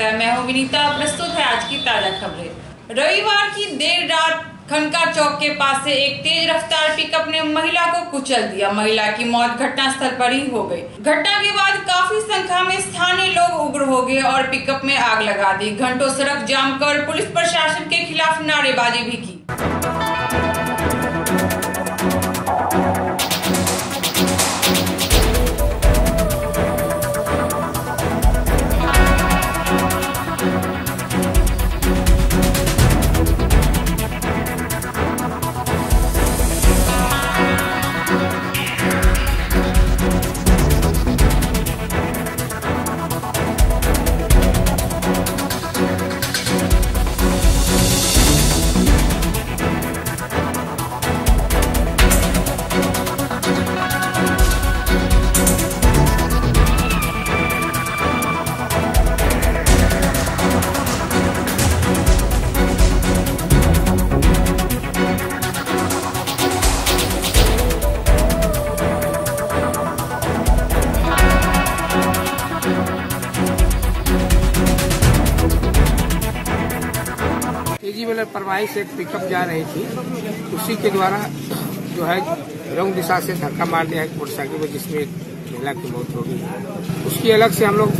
नमस्कार, मैं हूं विनीता। प्रस्तुत है आज की ताजा खबरें। रविवार की देर रात खनका चौक के पास से एक तेज रफ्तार पिकअप ने महिला को कुचल दिया। महिला की मौत घटनास्थल पर ही हो गई। घटना के बाद काफी संख्या में स्थानीय लोग उग्र हो गए और पिकअप में आग लगा दी। घंटों सड़क जाम कर पुलिस प्रशासन के खिलाफ नारेबाजी भी की। तेजी वाले प्रवाही से एक पिकअप जा रही थी, उसी के द्वारा जो है रंग दिशा से धक्का मार दिया एक मोटरसाइकिल में, जिसमें एक महिला की मौत हो गई। उसकी अलग से हम लोग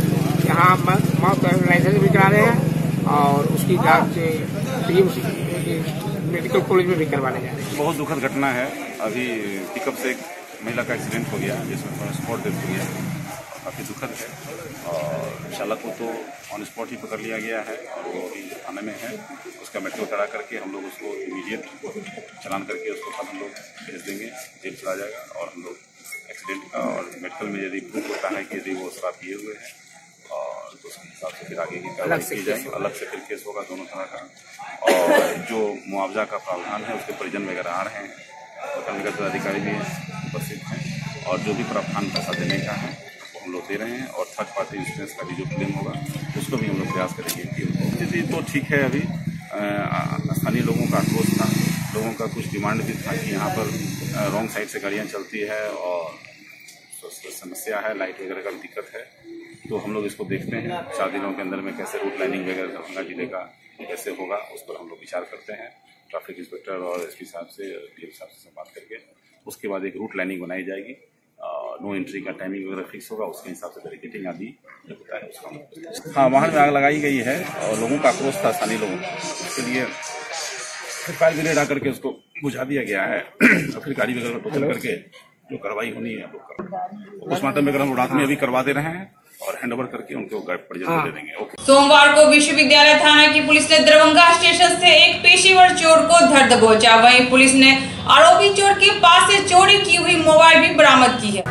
यहाँ मौत लाइसेंस भी करा रहे हैं और उसकी जांच मेडिकल कॉलेज में भी करवाने जा रहे हैं। बहुत दुखद घटना है। अभी पिकअप से एक महिला का एक्सीडेंट हो गया, जिसमें स्पॉट डेथ हो गया। काफ़ी दुखद है और चालक को तो ऑन स्पॉट ही पकड़ लिया गया है और वो अभी थाने में है। उसका मेडिकल करा करके हम लोग उसको इमीडिएट चलान करके उसको कल हम लोग भेज देंगे, जेल चला जाएगा। और हम लोग एक्सीडेंट का और मेडिकल में यदि प्रूफ होता है कि यदि वो शराब पिए हुए हैं और तो उसके हिसाब से फिर आगे की कार्रवाई की जाएगी। अलग से फिर केस होगा दोनों तरह का। और जो मुआवजा का प्रावधान है उसके परिजन वगैरह आ रहे हैं, प्रखंड अधिकारी भी उपस्थित हैं और जो भी प्रावधान पैसा देने का है हम लोग दे रहे हैं। और थर्ड पार्टी इंश्योरेंस का भी जो क्लेम होगा उसको भी हम लोग प्रयास करेंगे कि स्थिति तो ठीक है। अभी स्थानीय लोगों का आक्रोश था, लोगों का कुछ डिमांड भी था कि यहाँ पर रॉन्ग साइड से गाड़ियाँ चलती है और समस्या है, लाइट वगैरह का भी दिक्कत है। तो हम लोग इसको देखते हैं 4 दिनों के अंदर में कैसे रूट लाइनिंग वगैरह दरभंगा जिले का कैसे होगा, उस पर हम लोग विचार करते हैं। ट्रैफिक इंस्पेक्टर और एसपी साहब से, डीएम साहब से बात करके उसके बाद एक रूट लाइनिंग बनाई जाएगी। नो एंट्री का टाइमिंग वगैरह फिक्स होगा, उसके हिसाब से बैरिकेडिंग आदि जो होता है उसका। हाँ, वाहन में आग लगाई गई है और लोगों का आक्रोश था, स्थानीय लोगों का। उसके लिए फिर फायर ब्रिगेड आकर के उसको बुझा दिया गया है और फिर गाड़ी वगैरह टोटल करके जो कार्रवाई होनी है पोस्टमार्टम वगैरह हम रात में अभी करवा दे रहे हैं और हैंडओवर करके उनको परिजन दे देंगे। ओके। सोमवार को विश्वविद्यालय थाना की पुलिस ने दरभंगा स्टेशन से एक पेशेवर चोर को धर दबोचा। वहीं पुलिस ने आरोपी चोर के पास से चोरी की हुई मोबाइल भी बरामद की है।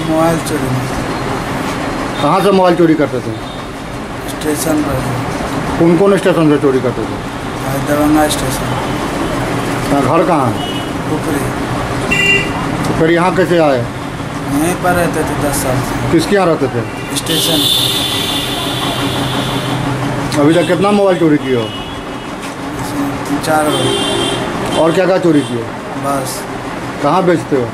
मोबाइल चोरी। कहाँ से मोबाइल चोरी करते थे? स्टेशन पर। कौन कौन स्टेशन से चोरी करते थे? दरभंगा स्टेशन। घर कहाँ है? पुपरी। तो फिर यहाँ कैसे आए? यहीं पर रहते थे 10 साल से। किसके यहाँ रहते थे? स्टेशन। अभी तक कितना मोबाइल चोरी किए हो? 4 बार। और क्या क्या चोरी किए? बस। कहाँ बेचते हो?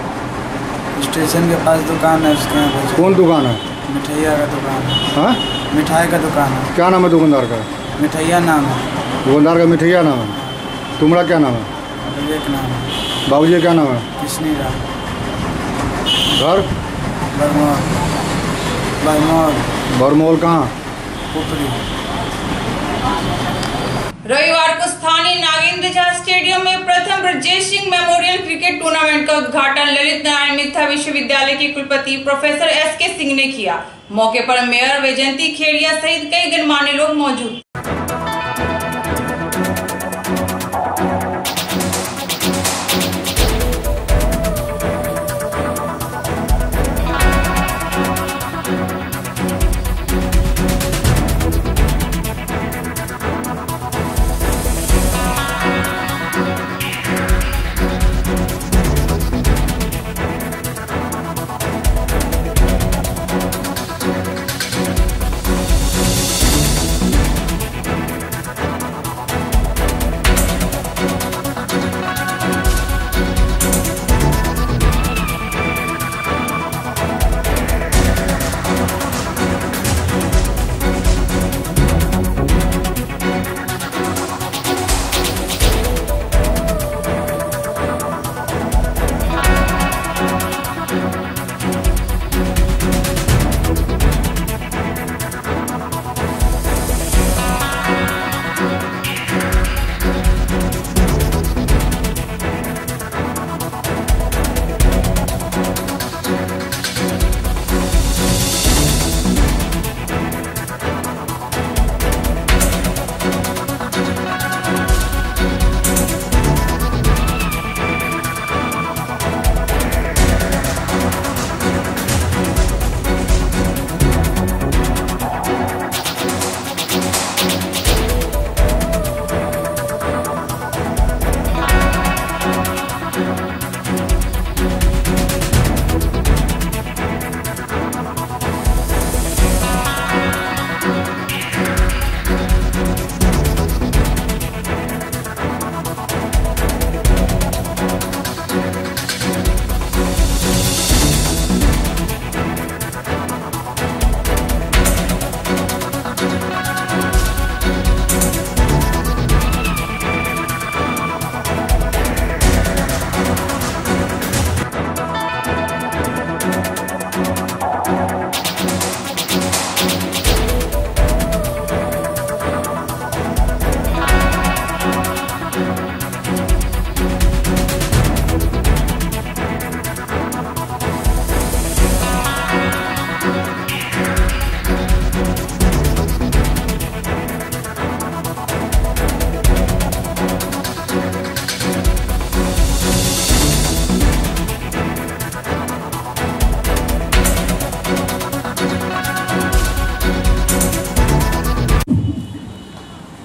स्टेशन के पास दुकान है, उसके यहाँ बेचते। कौन दुकान है? मिठाइया का दुकान है। हाँ, मिठाई का दुकान है। क्या नाम है दुकानदार का? मिठाइया नाम है। दुकानदार का मिठाइया नाम है। तुम्हारा क्या नाम है? विवेक नाम है। बाबूजी क्या नाम है? कृष्णी राम। घर? बरमौल। बरमौल कहाँ? पुपरी। रविवार को स्थानीय नागेंद्र झा स्टेडियम में प्रथम Brajesh Singh memorial cricket tournament का उद्घाटन ललित नारायण मिथिला विश्वविद्यालय के कुलपति प्रोफेसर एसके सिंह ने किया। मौके पर मेयर वैजयंती खेड़िया सहित कई गणमान्य लोग मौजूद।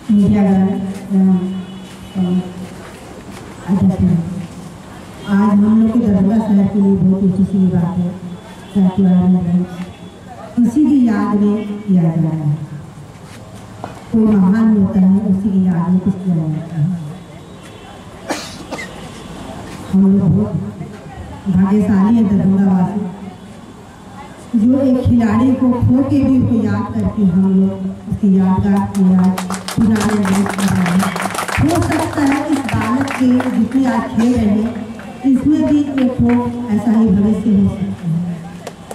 मीडियागण अध्यक्ष, आज हम लोग के दरभंगा शहर के लिए बहुत ही खुशी की बात है। किसी की याद में किया जा रहा है, कोई महान होता है उसी की याद में कुछ किया जाता है। हम लोग बहुत भाग्यशाली है दरभंगा वासी, जो एक खिलाड़ी को खो के भी उसको याद करके हम लोग उसकी यादगार की याद टूर्नामेंट कर रहे हैं। हो सकता है इस बालक के जितने आज खेल रहे हैं इसमें भी एक हो ऐसा ही भविष्य हो सकता है।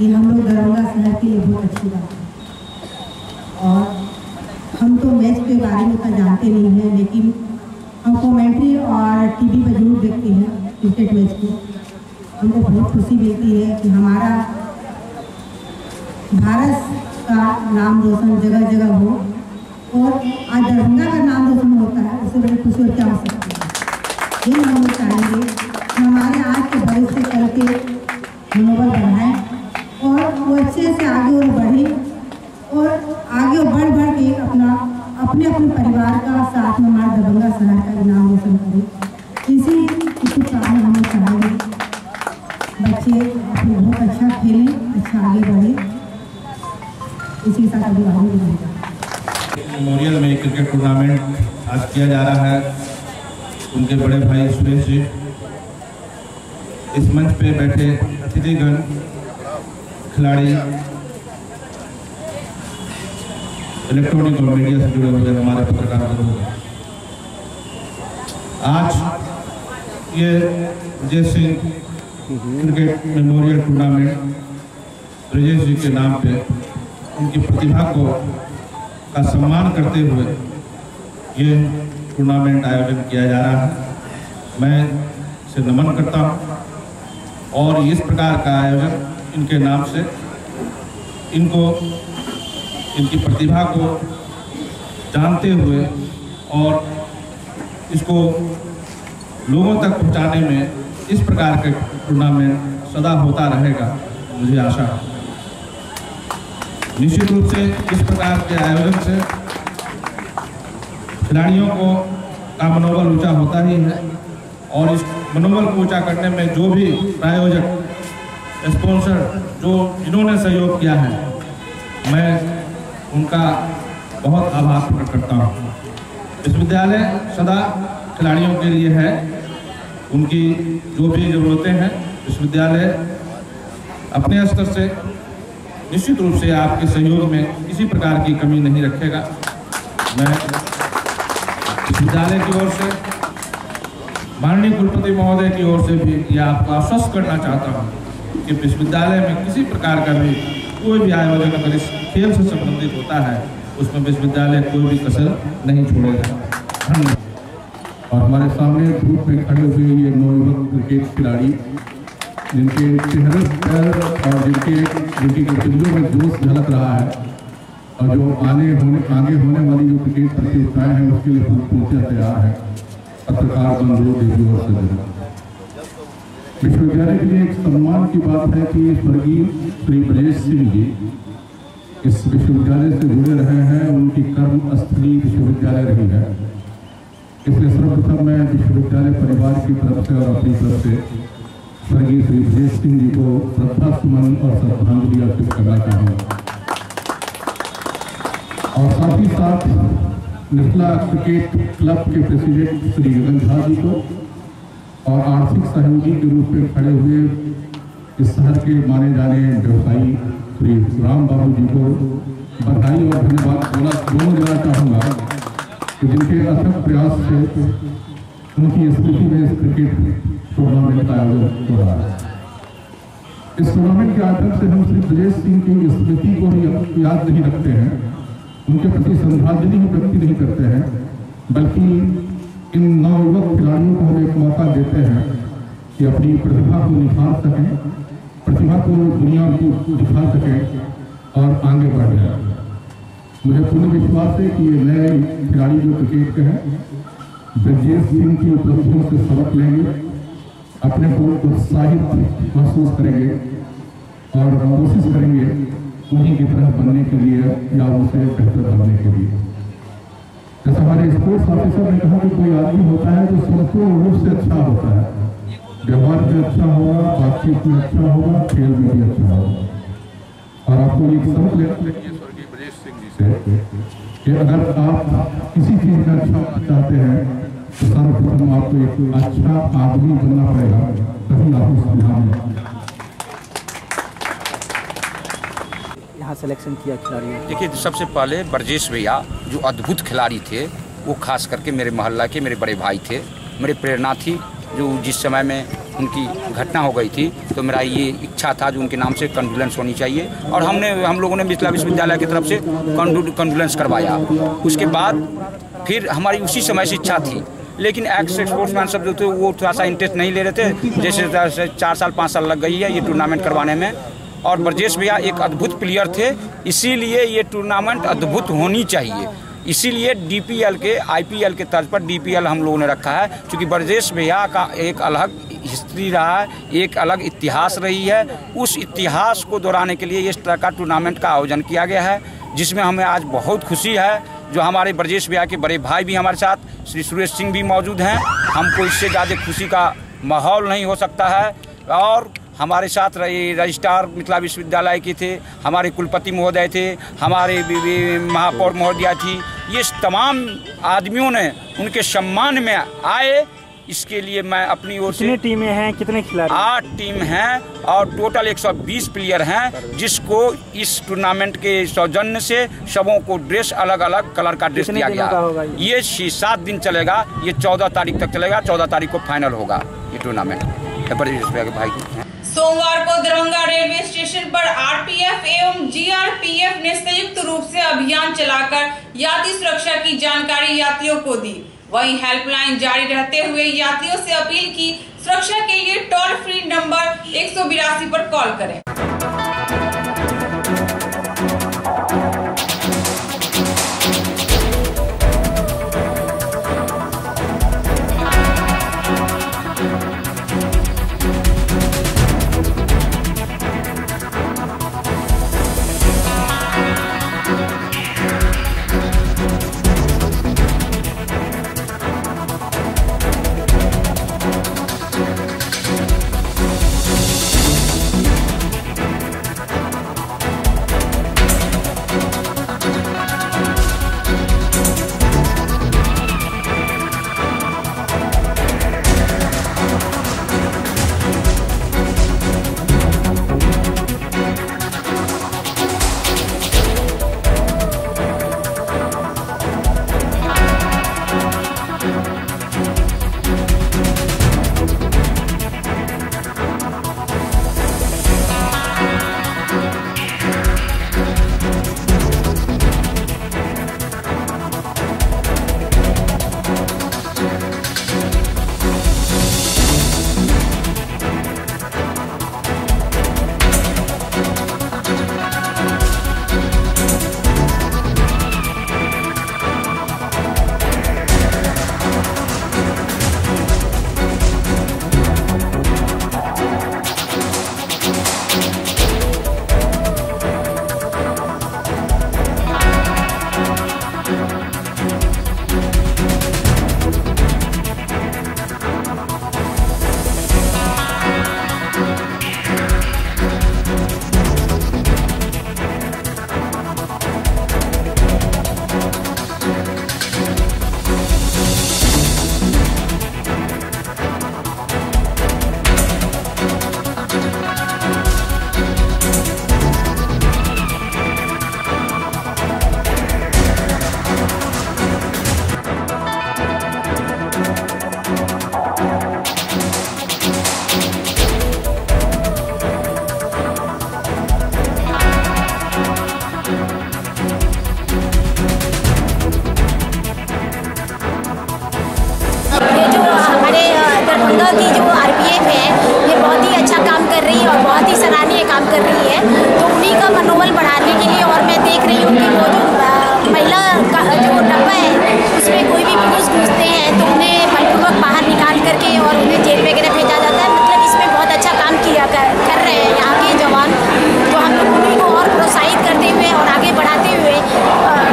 ये हम लोग दरभंगा शहर के लिए बहुत अच्छी बात है। और हम तो मैच के बारे में तो जानते नहीं हैं, लेकिन हम कमेंट्री और टीवी पर जरूर देखते हैं क्रिकेट मैच को। हमको बहुत खुशी मिलती है कि हमारा भारत का नाम रोशन जगह जगह हो, और आज दरभंगा का नाम रोशन होता है, उससे बड़ी खुशी और क्या हो सकती है। ये हम लोग चाहेंगे कि हमारे आज के भविष्य कल के मनोबल बढ़ाएं और वो अच्छे से आगे और बढ़े, और आगे बढ़ के अपने परिवार का साथ में हमारे दरभंगा शहर का नाम रोशन करें। इसी शुभकामना हम लोग चाहेंगे बच्चे अपने बहुत अच्छा खेलें, अच्छा आगे बढ़े। इसी के साथ अभी आगे मेमोरियल में क्रिकेट टूर्नामेंट आज किया जा रहा है। उनके बड़े भाई सुरेश जी, इस मंच पे बैठे अतिथिगण, खिलाड़ी, इलेक्ट्रॉनिक और मीडिया से जुड़े हुए हमारे पत्रकार बंधु, आज ये Vijay Singh cricket memorial tournament Brajesh ji के नाम पे उनकी प्रतिभा को का सम्मान करते हुए ये टूर्नामेंट आयोजन किया जा रहा है। मैं इसे नमन करता हूँ, और इस प्रकार का आयोजन इनके नाम से इनको इनकी प्रतिभा को जानते हुए और इसको लोगों तक पहुँचाने में इस प्रकार के टूर्नामेंट सदा होता रहेगा, मुझे आशा है। निश्चित रूप से इस प्रकार के आयोजन से खिलाड़ियों को का मनोबल ऊंचा होता ही है, और इस मनोबल को ऊंचा करने में जो भी प्रायोजक, स्पॉन्सर, जिन्होंने सहयोग किया है, मैं उनका बहुत आभार प्रकट करता हूँ। विश्वविद्यालय सदा खिलाड़ियों के लिए है, उनकी जो भी ज़रूरतें हैं विश्वविद्यालय अपने स्तर से निश्चित रूप से आपके सहयोग में किसी प्रकार की कमी नहीं रखेगा। मैं विश्वविद्यालय की ओर से, माननीय कुलपति महोदय की ओर से भी यह आपको आश्वस्त करना चाहता हूँ कि विश्वविद्यालय में किसी प्रकार का भी कोई भी आयोजन अगर इस खेल से संबंधित होता है उसमें विश्वविद्यालय कोई भी कसर नहीं छोड़ेगा। धन्यवाद। और हमारे सामने धूप में खड़े हुए ये नौयुवक क्रिकेट खिलाड़ी, जिनके चेहरे पर और जिनकी गतिविधियों में जोश झलक रहा है, और जो आगे होने वाली जो क्रिकेट प्रतियोगिताएं हैं उसके लिए पूर्णतः तैयार है। पत्रकार बंधु देवियों से विश्वविद्यालय के लिए एक सम्मान की बात है कि स्वर्गीय श्री ब्रजेश सिंह जी इस विश्वविद्यालय से जुड़े रहे हैं, उनकी कर्मस्थली विश्वविद्यालय रही है। इसलिए सर्वप्रथम मैं विश्वविद्यालय परिवार की तरफ से और अपनी तरफ से स्वर्गीय श्री ब्रजेश सिंह जी को श्रद्धा सुमन और श्रद्धांजलि अर्पित करना चाहूँगा, और साथ ही साथ मिथिला क्रिकेट क्लब के प्रेसिडेंट श्री गगन झा जी को और आर्थिक सहयोगी के रूप में खड़े हुए इस शहर के माने जाने व्यवसायी श्री राम बाबू जी को बधाई और धन्यवाद दोनों देना चाहूँगा कि जिनके अथक प्रयास से उनकी स्मृति में इस क्रिकेट टूर्नामेंट का आयोजन हो रहा है। इस टूर्नामेंट के आयोजन से हम श्री ब्रजेश सिंह की स्मृति को ही याद नहीं रखते हैं, उनके प्रति श्रद्धांजलि ही व्यक्त नहीं करते हैं, बल्कि इन नवयुवक खिलाड़ियों को हम एक मौका देते हैं कि अपनी प्रतिभा को निखार सकें, प्रतिभा को दुनिया को दिखा सकें और आगे बढ़ जाए। मुझे पूर्ण विश्वास है कि ये नए खिलाड़ी जो क्रिकेट के हैं ब्रजेश सिंह की उपलब्धियों से सबक लेंगे, अपने को उत्साहित महसूस करेंगे और कोशिश करेंगे उन्हीं की तरह बनने के लिए या उनसे बेहतर बनने के लिए। जैसा हमारे स्पोर्ट्स ऑफिसर ने कहा कि कोई आदमी होता है जो संपूर्ण रूप से अच्छा होता है, व्यवहार में अच्छा होगा, बातचीत में अच्छा होगा, खेल में भी अच्छा होगा। और आपको ये समझ लेना चाहिए स्वर्गीय ब्रजेश सिंह जी से कि अगर आप किसी चीज में अच्छा होना चाहते हैं तो सर्वप्रथम आपको एक अच्छा आदमी बनना पड़ेगा, तभी आप उस दुनिया में यहाँ सिलेक्शन किया खिलाड़ी। देखिए, सबसे पहले ब्रजेश भैया जो अद्भुत खिलाड़ी थे, वो खास करके मेरे मोहल्ला के मेरे बड़े भाई थे, मेरी प्रेरणा थी। जो जिस समय में उनकी घटना हो गई थी तो मेरा ये इच्छा था जो उनके नाम से कंडोलेंस होनी चाहिए, और हम लोगों ने मिथिला विश्वविद्यालय की तरफ से कंडोलेंस करवाया। उसके बाद फिर हमारी उसी समय से इच्छा थी, लेकिन एक्स स्पोर्ट्समैन सब जो थे वो थोड़ा सा इंटरेस्ट नहीं ले रहे थे। जैसे 4 साल 5 साल लग गई है ये टूर्नामेंट करवाने में, और ब्रजेश भैया एक अद्भुत प्लेयर थे, इसीलिए ये टूर्नामेंट अद्भुत होनी चाहिए। इसीलिए डीपीएल के आईपीएल के तर्ज पर डीपीएल हम लोगों ने रखा है, क्योंकि ब्रजेश भैया का एक अलग हिस्ट्री रहा है, एक अलग इतिहास रही है। उस इतिहास को दोहराने के लिए इस तरह का टूर्नामेंट का आयोजन किया गया है, जिसमें हमें आज बहुत खुशी है। जो हमारे ब्रजेश भैया के बड़े भाई भी हमारे साथ श्री सुरेश सिंह भी मौजूद हैं। हमको इससे ज़्यादा खुशी का माहौल नहीं हो सकता है। और हमारे साथ रजिस्ट्रार मिथिला विश्वविद्यालय के थे, हमारे कुलपति महोदय थे, हमारे महापौर महोदया थी। ये तमाम आदमियों ने उनके सम्मान में आए, इसके लिए मैं अपनी ओर से। कितनी टीमें हैं, कितने खिलाड़ी? 8 टीम हैं और टोटल 120 प्लेयर हैं, जिसको इस टूर्नामेंट के सौजन्य से सबों को ड्रेस अलग अलग कलर का ड्रेस दिया गया। ये 6-7 दिन चलेगा, ये 14 तारीख तक चलेगा। 14 तारीख को फाइनल होगा ये टूर्नामेंट भाई। सोमवार को दरभंगा रेलवे स्टेशन पर आरपीएफ एवं जीआरपीएफ ने संयुक्त रूप से अभियान चलाकर यात्री सुरक्षा की जानकारी यात्रियों को दी। वहीं हेल्पलाइन जारी रहते हुए यात्रियों से अपील की सुरक्षा के लिए टोल फ्री नंबर 182 पर कॉल करें।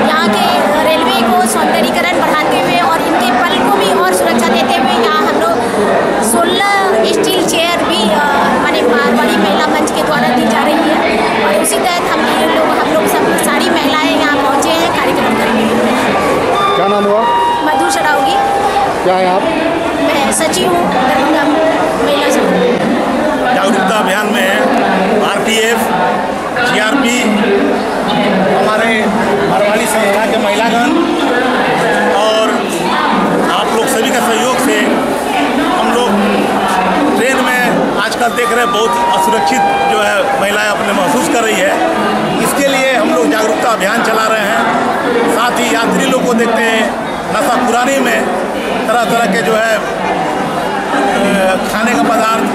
यहाँ के रेलवे को सौंदर्यीकरण बढ़ाते हुए नाम हुआ? मधु चढ़ाओगी। क्या है आप? मैं सचिव हूँ दरभंगा महिला संघ। जागरूकता अभियान में आरपीएफ, जीआरपी, हमारे मारवाड़ी संस्था के महिलागण और आप लोग सभी का सहयोग से हम लोग ट्रेन में आजकल देख रहे हैं बहुत असुरक्षित जो है महिलाएं अपने महसूस कर रही है। इसके लिए हम लोग जागरूकता अभियान चला रहे हैं। साथ ही यात्री लोग को देखते हैं नशा खुरानी में तरह तरह के जो है खाने का पदार्थ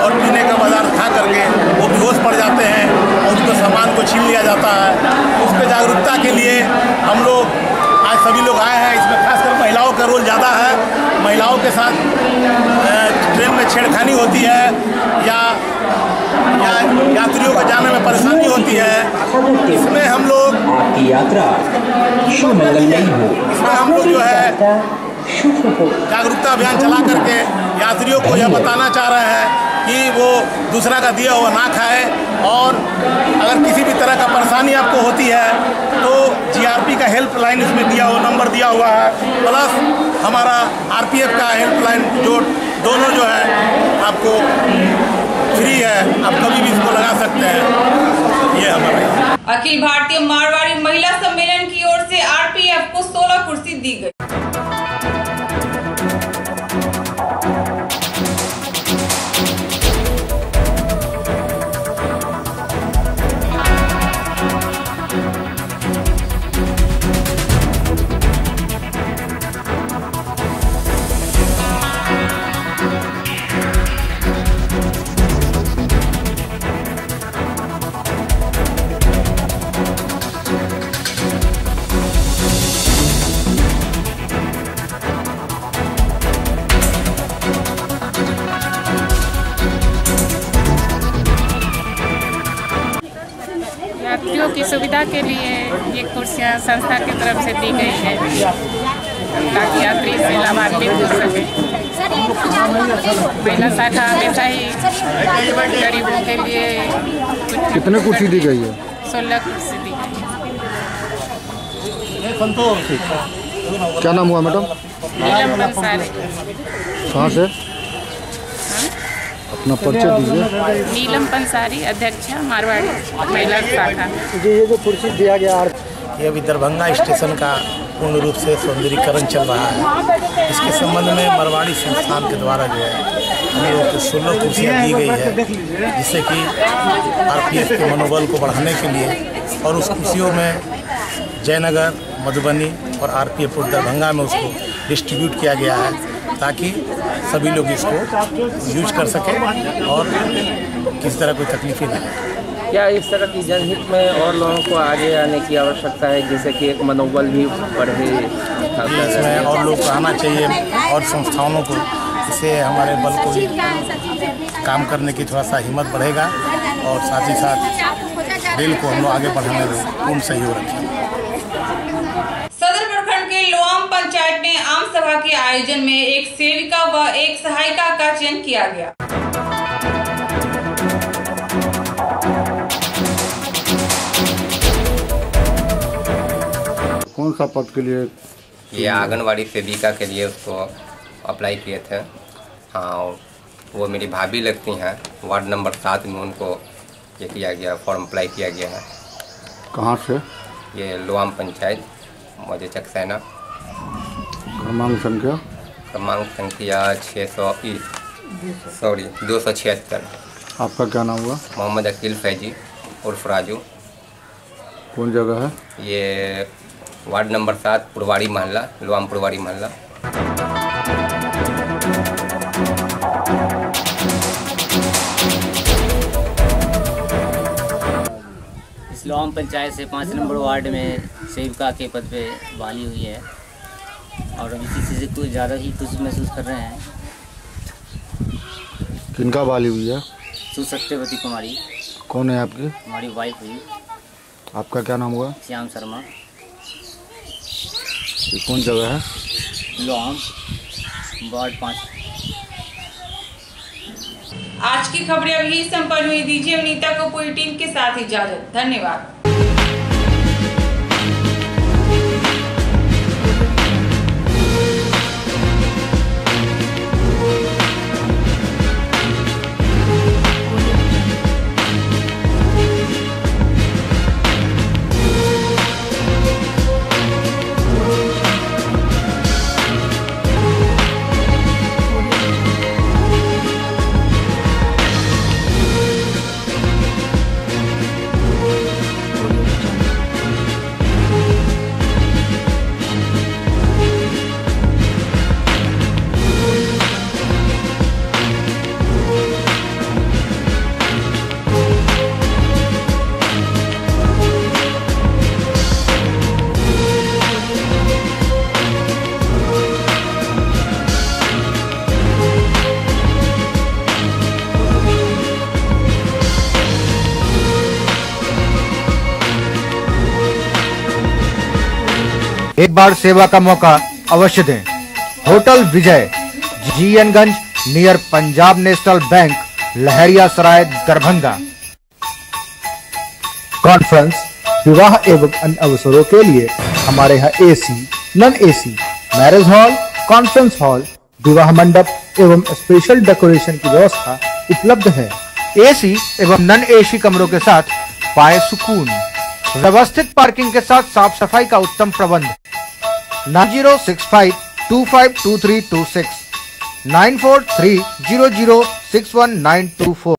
और पीने का पदार्थ खा करके वो बेहोश पड़ जाते हैं और उनके सामान को छीन लिया जाता है। उस पर जागरूकता के लिए हम लोग आज सभी लोग आए हैं। इसमें खासकर महिलाओं का रोल ज़्यादा है। महिलाओं के साथ ट्रेन में छेड़खानी होती है या यात्रियों को जाने में परेशानी होती है। इसमें हम लोग आपकी यात्रा शुभ मंगलमयी हो। इसमें हम लोग जो है जागरूकता अभियान चला करके यात्रियों को यह बताना चाह रहे हैं कि वो दूसरा का दिया हुआ ना खाए और अगर किसी भी तरह का परेशानी आपको होती है तो जीआरपी का हेल्पलाइन इसमें दिया हुआ नंबर दिया हुआ है, प्लस हमारा आरपीएफ का हेल्पलाइन जो दोनों जो है आपको फ्री है, आप कभी भी इसको लगा सकते हैं। ये हमारा अखिल भारतीय मारवाड़ी महिला सम्मेलन की ओर से आरपीएफ को 16 कुर्सी दी गई। यात्रियों की सुविधा के लिए ये कुर्सियाँ संस्था की तरफ से दी गई है ताकि यात्री से लाभान्वित हो सके। महिला शाखा हमेशा ही गरीबों के लिए कितने कुर्सी दी गई है? 16 कुर्सी दी गई है। क्या नाम हुआ मैडम? नीलम पंसारी। कहाँ से? अपना परिचय दीजिए। नीलम पंसारी, अध्यक्षा मारवाड़ी महिला शाखा। ये जो कुर्सी दिया गया ये अभी दरभंगा स्टेशन का पूर्ण रूप से सौंदर्यीकरण चल रहा है। इसके संबंध में मारवाड़ी संस्थान के द्वारा जो है हम लोग को 16 कुर्सियाँ दी गई है, जिससे कि आरपीएफ के मनोबल को बढ़ाने के लिए और उस कुर्सियों में जयनगर, मधुबनी और आरपीएफ दरभंगा में उसको डिस्ट्रीब्यूट किया गया है ताकि सभी लोग इसको यूज कर सकें और किसी तरह कोई तकलीफ ना हो। क्या इस तरह की जनहित में और लोगों को आगे आने की आवश्यकता है जिससे कि एक मनोबल भी बढ़े? इसमें और लोग आना चाहिए और संस्थानों को, इससे हमारे बल को भी काम करने की थोड़ा सा हिम्मत बढ़ेगा और साथ ही साथ रेल को हम लोग आगे बढ़ाने में पूर्ण सहयोग रखेंगे। सदर प्रखंड के लोआम पंचायत में आम सभा के आयोजन में एक सेविका व एक सहायिका का चयन किया गया। कौन सा पद के लिए? ये आंगनवाड़ी सेविका के लिए उसको अप्लाई किए थे। हाँ, वो मेरी भाभी लगती हैं। वार्ड नंबर 7 में उनको ये किया गया, फॉर्म अप्लाई किया गया है। कहाँ से? ये लोआम पंचायत, मध्य चकसेना। क्रमांक संख्या? क्रमांक संख्या 276। आपका क्या नाम हुआ? मोहम्मद अकील फैजी उर्फ राजू। कौन जगह है? ये वार्ड नंबर 7 पुरवाड़ी मोहल्ला, लोआम पुरवाड़ी मोहल्ला। इस लोआम पंचायत से 5 नंबर वार्ड में सेविका के पद पे बहाली हुई है और अभी किसी से कुछ ज़्यादा ही खुश महसूस कर रहे हैं। किनका बहाली हुई है? सुसत्यवती कुमारी। कौन है आपकी? हमारी वाइफ हुई। आपका क्या नाम हुआ? श्याम शर्मा। ये कौन जगह है? लोआम, वार्ड 5। आज की खबरें अभी संपन्न हुई। दीजिए नीता को पूरी टीम के साथ इजाजत। धन्यवाद। एक बार सेवा का मौका अवश्य दें। होटल विजय, GN गंज, नियर पंजाब नेशनल बैंक, लहरिया सराय, दरभंगा। कॉन्फ्रेंस, विवाह एवं अन्य अवसरों के लिए हमारे यहाँ AC, non AC, marriage hall, conference hall, विवाह मंडप एवं स्पेशल डेकोरेशन की व्यवस्था उपलब्ध है। AC एवं नॉन AC कमरों के साथ पाए सुकून। व्यवस्थित पार्किंग के साथ साफ सफाई का उत्तम प्रबंध। 9065252326, 9430061924।